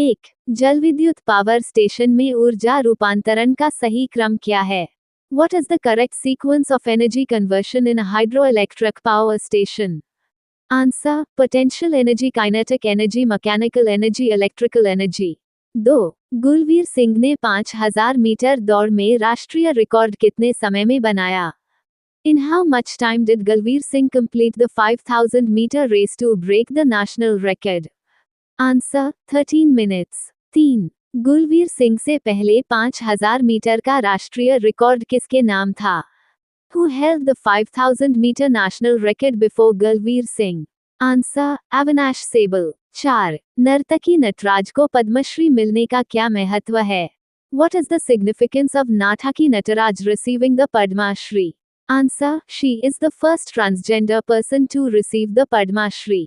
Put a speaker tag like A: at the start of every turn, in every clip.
A: एक जल विद्युत पावर स्टेशन में ऊर्जा रूपांतरण का सही क्रम क्या है? What is the correct sequence of energy conversion in a hydroelectric power station? Answer: potential energy, kinetic energy, mechanical energy, electrical energy. 2. Gulveer Singh ने 5000 मीटर दौड़ में राष्ट्रीय रिकॉर्ड कितने समय में बनाया? In how much time did Galveer Singh complete the 5000 meter race to break the national record? Answer: 13 minutes. 3. Gulveer Singh से पहले 5000 मीटर का राष्ट्रीय रिकॉर्ड किसके नाम था? Who held the 5000 meter national record before Galveer Singh? Answer: Avinash Sehgal. 4. नर्तकी नटराज को पद्मश्री मिलने का क्या महत्व है? What is the significance of Nathaki Nataraj receiving the Padma Shri? Answer: She is the first transgender person to receive the Padma Shri.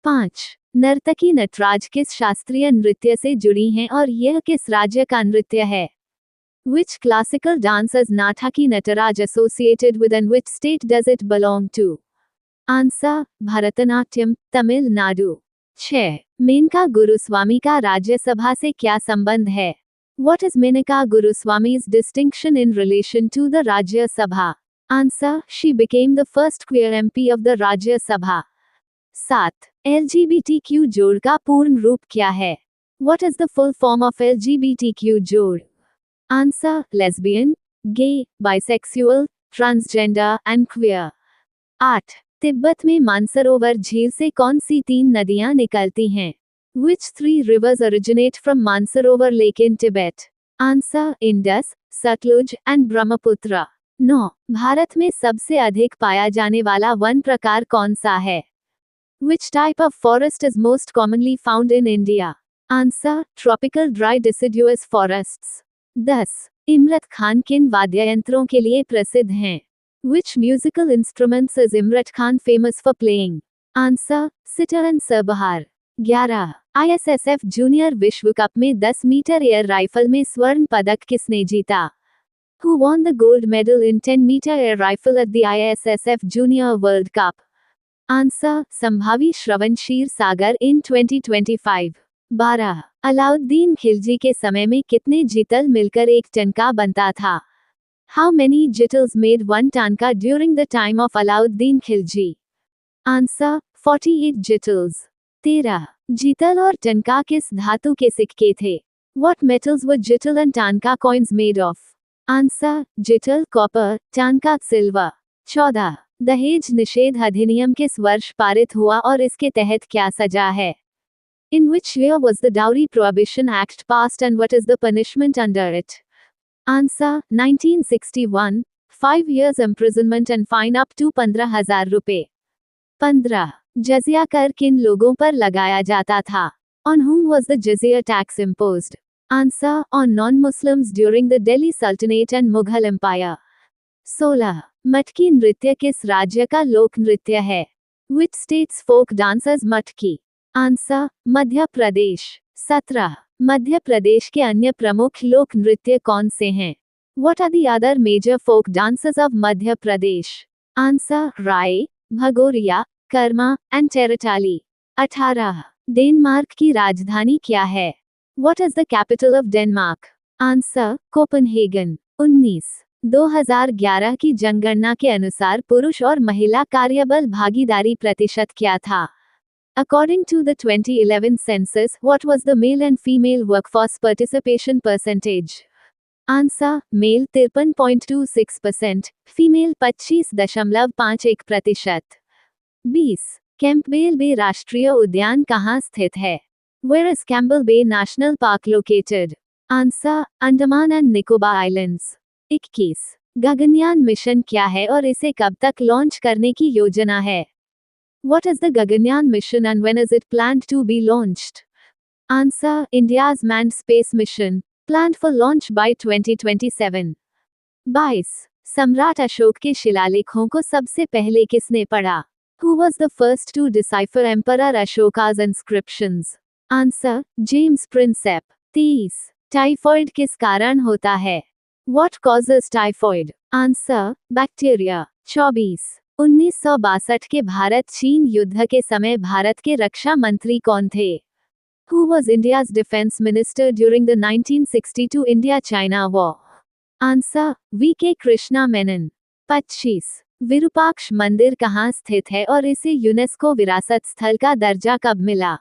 A: 5. नर्तकी नटराज किस शास्त्रीय नृत्य से जुड़ी हैं और यह किस राज्य का नृत्य है? Which classical dance is Nathaki Nataraj associated with and which state does it belong to? Answer: Bharatanatyam, Tamil Nadu. 6. Maneka Guruswamy का राज्यसभा से क्या संबंध है? What is Menaka Guruswami's distinction in relation to the Rajya Sabha? Answer: She became the first queer MP of the Rajya Sabha. 7. LGBTQ जोड़ का पूर्ण रूप क्या है? What is the full form of LGBTQ जोड़? Answer: lesbian, gay, bisexual, transgender and queer. 8. Tibet में मानसरोवर झील से कौन सी 3 नदियां निकलती हैं? Which 3 rivers originate from Mansarovar Lake in Tibet? Answer: Indus, Satluj and Brahmaputra. 9. Bharat में सबसे अधिक पाया जाने वाला वन प्रकार कौन सा है? Which type of forest is most commonly found in India? Answer: tropical dry deciduous forests. 10. Imrat Khan किन वाद्ययंत्रों के लिए प्रसिद्ध हैं? Which musical instruments is Imrat Khan famous for playing? Answer: sitar and sabhar. 11. ISSF junior विश्व कप में 10 metre air rifle में स्वर्ण पदक किसने जीता? Who won the gold medal in 10 meter air rifle at the ISSF Junior World Cup? Answer: संभावी श्रवणशीर Sagar in 2025. 12. Alauddin Khilji के समय में कितने जितल मिलकर एक टनका बनता था? How many jittals made one tanka during the time of Alauddin Khilji? Answer: 48 jittals. 13. जितल और टनका किस धातु के सिक्के थे? What metals were jittal and tanka coins made of? Answer: jittal copper, tanka silver. 14. दहेज निषेध अधिनियम किस वर्ष पारित हुआ और इसके तहत क्या सजा है? In which year was the Dowry Prohibition Act passed and what is the punishment under it? Answer: 1961. 5 years imprisonment and fine up to 15,000 रुपए. 15. जजिया कर किन लोगों पर लगाया जाता था? On whom was the jizya tax imposed? Answer: on non-Muslims during the Delhi Sultanate and Mughal Empire. 16. मटकी नृत्य किस राज्य का लोक नृत्य है? Which state's folk dance is मटकी? Answer: मध्य प्रदेश. 17. मध्य प्रदेश के अन्य प्रमुख लोक नृत्य कौन से हैं? What are the other major folk dances of Madhya Pradesh? Answer: Rai, Bhagoria, Karma and Tertali. 18. Denmark की राजधानी क्या है? What is the capital of Denmark? Answer: Copenhagen. 19. 2011 की जनगणना के अनुसार पुरुष और महिला कार्यबल भागीदारी प्रतिशत क्या था? According to the 2011 census, what was the male and female workforce participation percentage? Answer: male 53.26%, female 25.51%. 20. Campbell बे राष्ट्रीय उद्यान कहाँ स्थित है? Where is Campbell Bay National Park located? Answer: Andaman and Nicobar islands. 21. Gaganyaan mission क्या है और इसे कब तक लॉन्च करने की योजना है? What is the Gaganyaan mission and when is it planned to be launched? Answer: India's manned space mission, planned for launch by 2027. 22. सम्राट अशोक के शिलालेखों को सबसे पहले किसने पढ़ा? Who was the first to decipher Emperor Ashoka's inscriptions? Answer: James Prinsep. 23. Typhoid किस कारण होता है? What causes typhoid? Answer: bacteria. 24. 1962 के भारत चीन युद्ध के समय भारत के रक्षा मंत्री कौन थे? Who was India's defense minister during the 1962 India-China war? Answer: V.K. Krishna Menon. 25. Virupaksha मंदिर कहाँ स्थित है और इसे यूनेस्को विरासत स्थल का दर्जा कब मिला?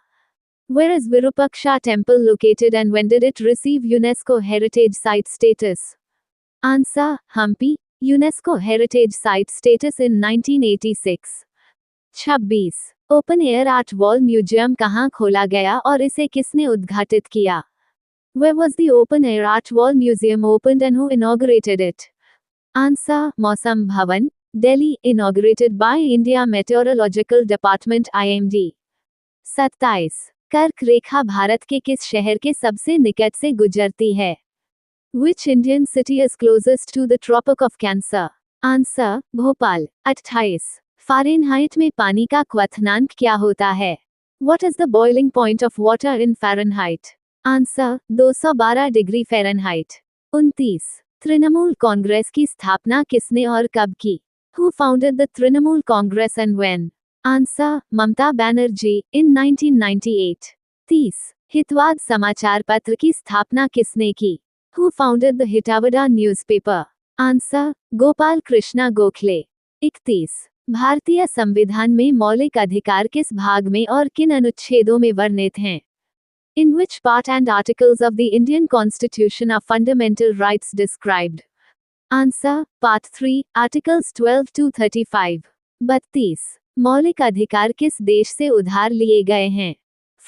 A: Where is Virupaksha temple located and when did it receive UNESCO heritage site status? Answer: Hampi, UNESCO heritage site status in 1986. 26. Open air art wall museum कहाँ खोला गया और इसे किसने उद्घाटित किया? Where was the open air art wall museum opened and who inaugurated it? Answer: Mausam Bhavan, Delhi, inaugurated by India Meteorological Department IMD. 27. कर्क रेखा भारत के किस शहर के सबसे निकट से गुजरती है? Which Indian city is closest to the Tropic of Cancer? Answer: Bhopal. 28. Fahrenheit में पानी का क्वथनांक क्या होता है? What is the boiling point of water in Fahrenheit? Answer: 212 degree Fahrenheit. 29. Trinamool Congress की स्थापना किसने और कब की? Who founded the Trinamool Congress and when? Answer: Mamata Banerjee, in 1998. 30. Hitavada समाचार पत्र की स्थापना किसने की? Who founded the Hitavada newspaper? Answer: Gopal Krishna Gokhale. 31. भारतीय संविधान में मौलिक अधिकार किस भाग में और किन अनुच्छेदों में वर्णित हैं? In which part and articles of the Indian Constitution are fundamental rights described? Answer: Part 3, Articles 12 to 35. 32. मौलिक अधिकार किस देश से उधार लिए गए हैं?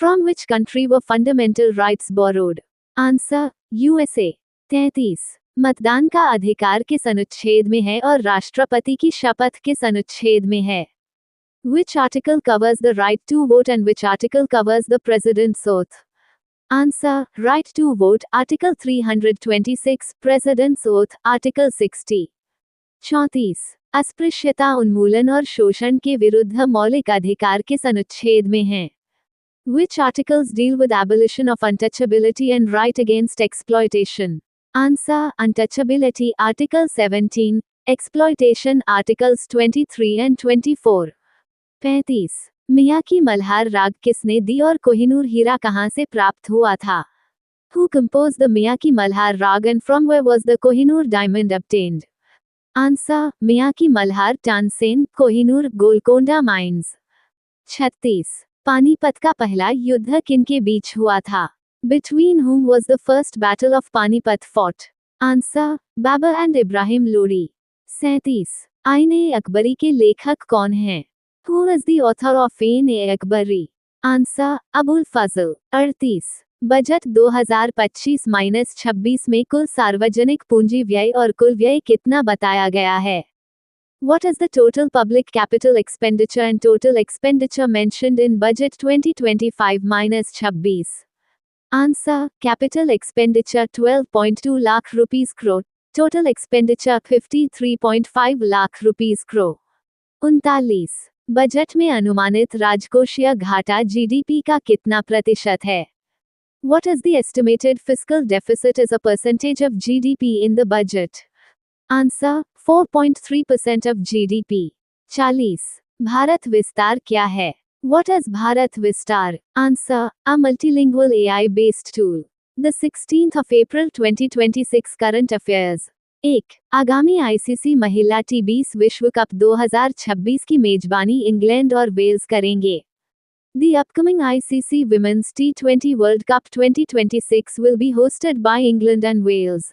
A: From which country were fundamental rights borrowed? Answer: USA. 33. मतदान का अधिकार किस अनुच्छेद में है और राष्ट्रपति की शपथ किस अनुच्छेद में है? Which article covers the right to vote and which article covers the president's oath? Answer: Right to vote, Article 326, President's oath, Article 60. 34. अस्पृश्यता उन्मूलन और शोषण के विरुद्ध मौलिक अधिकार किस अनुच्छेद में हैं? Which articles deal with abolition of untouchability and right against exploitation? Answer: Untouchability, Article 17, Exploitation, Articles 23 and 24. 35. मियां की मल्हार राग किसने दी और कोहिनूर हीरा कहाँ से प्राप्त हुआ था? Who composed the मियां की मल्हार राग and from where was the Kohinoor diamond obtained? Answer: मियां की मल्हार, तानसेन, कोहिनूर, गोलकोंडा माइंस. 36. पानीपत का पहला युद्ध किनके बीच हुआ था? Between whom was the first battle of Panipat fought? Answer: Babar and Ibrahim Lodi. 37. आईन-ए-अकबरी के लेखक कौन हैं? Who is the author of Ain-i-Akbari? Answer: Abul Fazal. 38. Budget 2025-26 में कुल सार्वजनिक पूंजी व्यय और कुल व्यय कितना बताया गया है? What is the total public capital expenditure and total expenditure mentioned in budget 2025-26? Answer: capital expenditure 12.2 lakh rupees crore, total expenditure 53.5 lakh rupees crore. 39. Budget में अनुमानित राजकोषीय घाटा जीडीपी का कितना प्रतिशत है? What is the estimated fiscal deficit as a percentage of GDP in the budget? Answer: 4.3% of GDP. 40. Bharat विस्तार क्या है? What is Bharat Vistar? Answer: a multilingual AI-based tool. The 16th of April 2026 Current Affairs. 1. आगामी ICC महिला टी20 विश्व cup 2026 की मेजबानी England और Wales करेंगे. The upcoming ICC Women's T20 World Cup 2026 will be hosted by England and Wales.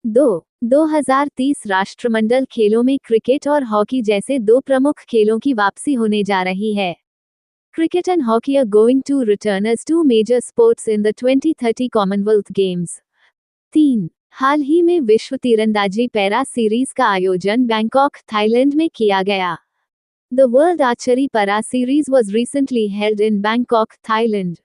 A: 2. 2030 राष्ट्रमंडल खेलों में क्रिकेट और हॉकी जैसे दो प्रमुख खेलों की वापसी होने जा रही है. Cricket and hockey are going to return as two major sports in the 2030 Commonwealth Games. 3. हाल ही में विश्व तीरंदाजी पैरा सीरीज का आयोजन बैंकॉक, थाईलैंड में किया गया. The World Archery Para Series was recently held in Bangkok, Thailand.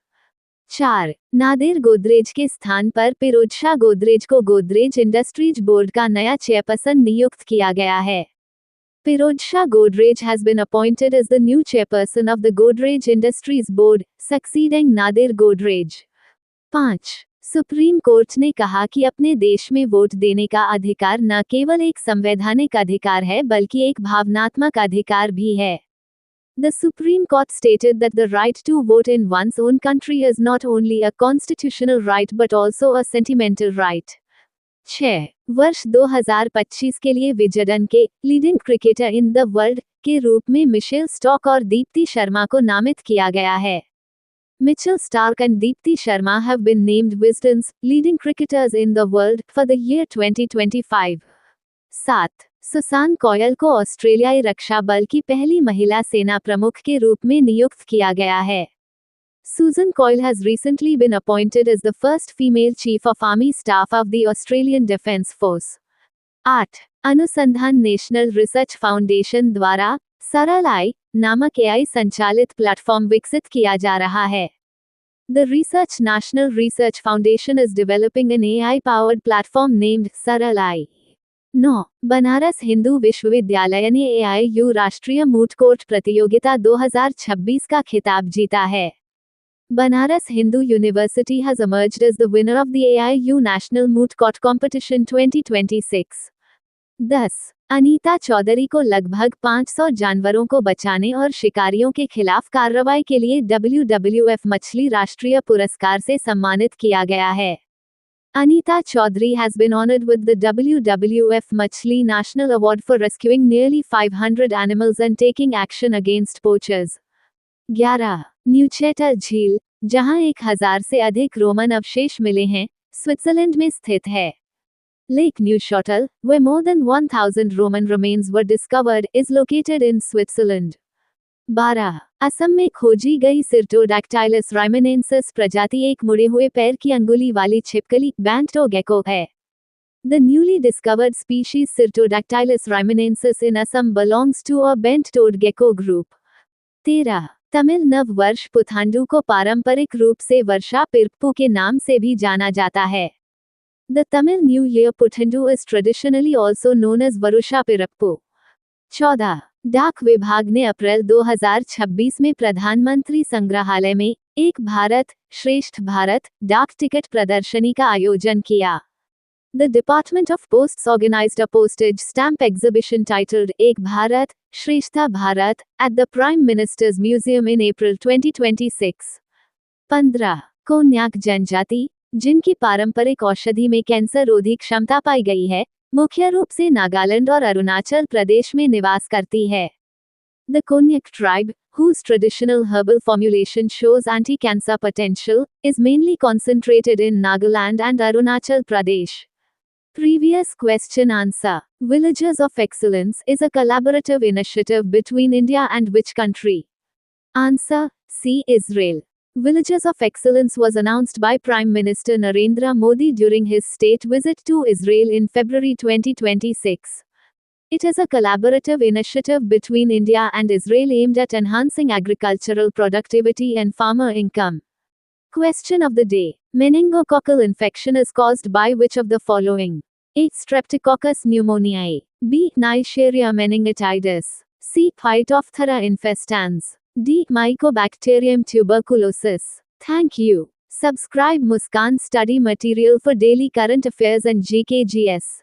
A: 4. Nadir Godrej के स्थान पर पिरोजशाह गोदरेज को गोदरेज इंडस्ट्रीज बोर्ड का नया चेयरपर्सन नियुक्त किया गया है. Pirojsha Godrej has been appointed as the new chairperson of the Godrej Industries Board, succeeding Nadir Godrej. 5. Supreme court ने कहा कि अपने देश में वोट देने का अधिकार न केवल एक संवैधानिक अधिकार है बल्कि एक भावनात्मक अधिकार भी है. The Supreme Court stated that the right to vote in one's own country is not only a constitutional right but also a sentimental right. 6. वर्ष 2025 के लिए विजडन के leading cricketer in the world के रूप में मिशेल स्टॉक और दीप्ति शर्मा को नामित किया गया है. Mitchell Stark and Deepti Sharma have been named Wisden's leading cricketers in the world for the year 2025. 7. Susan coil को ऑस्ट्रेलियाई रक्षा बल की पहली महिला सेना प्रमुख के रूप में नियुक्त किया गया है. Susan Coyle has recently been appointed as the first female Chief of Army Staff of the Australian Defence Force. 8. अनुसंधान नेशनल रिसर्च फाउंडेशन द्वारा सरल आई नामक AI संचालित प्लेटफॉर्म विकसित किया जा रहा है. The Research National Research Foundation is developing an AI-powered platform named सरल आई. 9. बनारस हिंदू विश्वविद्यालय ने AIU राष्ट्रीय मूट कोर्ट प्रतियोगिता 2026 का खिताब जीता है. Banaras Hindu University has emerged as the winner of the AIU National Moot Court Competition 2026. 10. Anita Chaudhary को लगभग 500 जानवरों को बचाने और शिकारियों के खिलाफ कार्रवाई के लिए WWF मछली राष्ट्रीय पुरस्कार से सम्मानित किया गया है. Anita Chaudhary has been honored with the WWF Machli National Award for rescuing nearly 500 animals and taking action against poachers. 11. न्यूचेटल झील, जहां 1000 से अधिक रोमन अवशेष मिले हैं, स्विट्जरलैंड में स्थित है. Lake Neuchâtel, where more than 1000 Roman remains were discovered, is located in Switzerland. 12. Assam में खोजी गई सिर्टोडैक्टाइलस राइमेनेंसिस प्रजाति एक मुड़े हुए पैर की अंगुली वाली छिपकली बैंटो गेको है. The newly discovered species Sirtodactylus raimenensis in Assam belongs to a bent-toed gecko group. 13. Tamil नव वर्ष पुथांडु को पारंपरिक रूप से वर्षा पिरप्पू के नाम से भी जाना जाता है. The Tamil New Year Puthandu is traditionally also known as Varusha Pirappu. 14. डाक विभाग ने अप्रैल 2026 में प्रधानमंत्री संग्रहालय में एक भारत श्रेष्ठ भारत डाक टिकट प्रदर्शनी का आयोजन किया. The Department of Posts organized a postage stamp exhibition titled एक भारत श्रेष्ठ Bharat at the Prime Minister's Museum in April 2026. 15. Konyak जनजाति, जिनकी पारंपरिक औषधि में कैंसर रोधी क्षमता पाई गई है, मुख्य रूप से नागालैंड और अरुणाचल प्रदेश में निवास करती है. The Konyak tribe, whose traditional herbal formulation shows anti-cancer potential, is mainly concentrated in Nagaland and Arunachal Pradesh. Previous question answer. Villages of Excellence is a collaborative initiative between India and which country? Answer: C. Israel. Villages of Excellence was announced by Prime Minister Narendra Modi during his state visit to Israel in February 2026. It is a collaborative initiative between India and Israel aimed at enhancing agricultural productivity and farmer income. Question of the day. Meningococcal infection is caused by which of the following? A. Streptococcus pneumoniae. B. Neisseria meningitidis. C. Phytophthora infestans. D. Mycobacterium tuberculosis. Thank you. Subscribe Muskan Study Material for daily current affairs and GKGS.